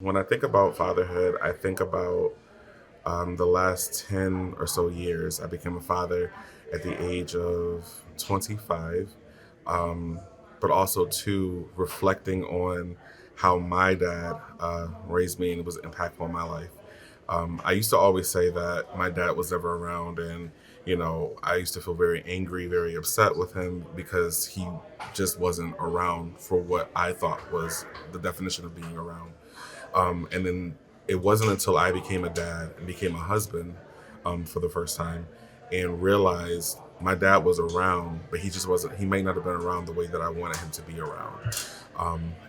When I think about fatherhood, I think about the last 10 or so years. I became a father at the age of 25, um, but also, too, reflecting on how my dad raised me and was impactful in my life. I used to always say that my dad was never around, and I used to feel very angry, very upset with him because he just wasn't around for what I thought was the definition of being around. And then it wasn't until I became a dad and became a husband for the first time and realized my dad was around, but he just wasn't, he may not have been around the way that I wanted him to be around.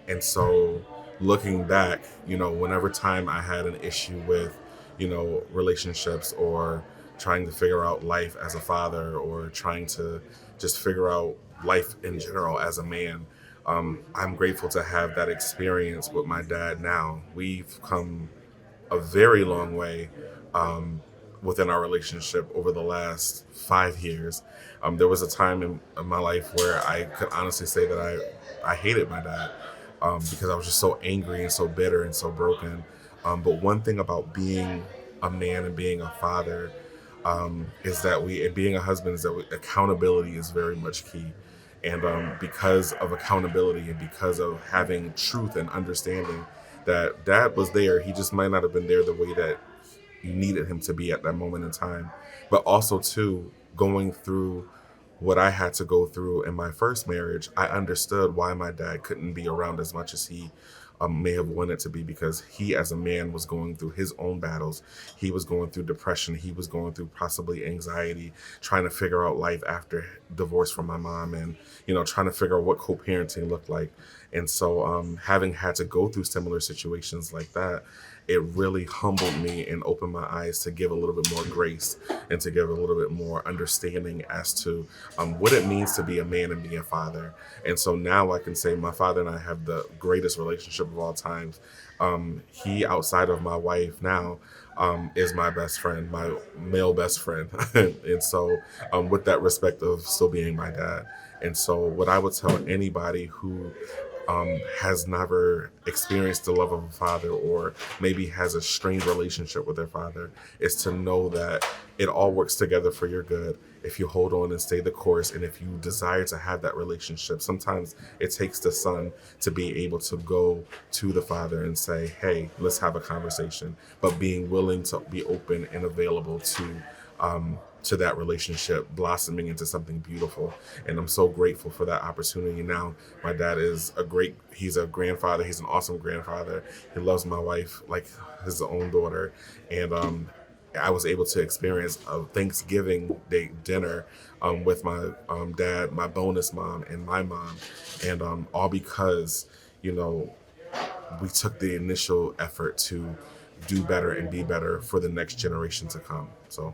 And so looking back, whenever time I had an issue with, relationships or trying to figure out life as a father or trying to just figure out life in general as a man, I'm grateful to have that experience with my dad now. We've come a very long way um, within our relationship over the last 5 years. There was a time in my life where I could honestly say that I hated my dad because I was just so angry and so bitter and so broken. But one thing about being a man and being a father is that and being a husband is that accountability is very much key. And because of accountability and because of having truth and understanding that dad was there, he just might not have been there the way that you needed him to be at that moment in time. But also, too, going through what I had to go through in my first marriage, I understood why my dad couldn't be around as much as he may have wanted to be, because he, as a man, was going through his own battles. He was going through depression. He was going through possibly anxiety, trying to figure out life after divorce from my mom, and trying to figure out what co-parenting looked like. And so, having had to go through similar situations like that, it really humbled me and opened my eyes to give a little bit more grace and to give a little bit more understanding as to what it means to be a man and be a father. And so now I can say my father and I have the greatest relationship of all times. He, outside of my wife now, is my best friend, my male best friend. And so, with that respect of still being my dad. And so, what I would tell anybody who has never experienced the love of a father, or maybe has a strained relationship with their father, is to know that it all works together for your good if you hold on and stay the course, and if you desire to have that relationship. Sometimes it takes the son to be able to go to the father and say, hey, let's have a conversation, but being willing to be open and available to that relationship blossoming into something beautiful. And I'm so grateful for that opportunity. Now my dad is he's a grandfather. He's an awesome grandfather. He loves my wife like his own daughter. And I was able to experience a Thanksgiving Day dinner with my dad, my bonus mom, and my mom. And all because, you know, we took the initial effort to do better and be better for the next generation to come. So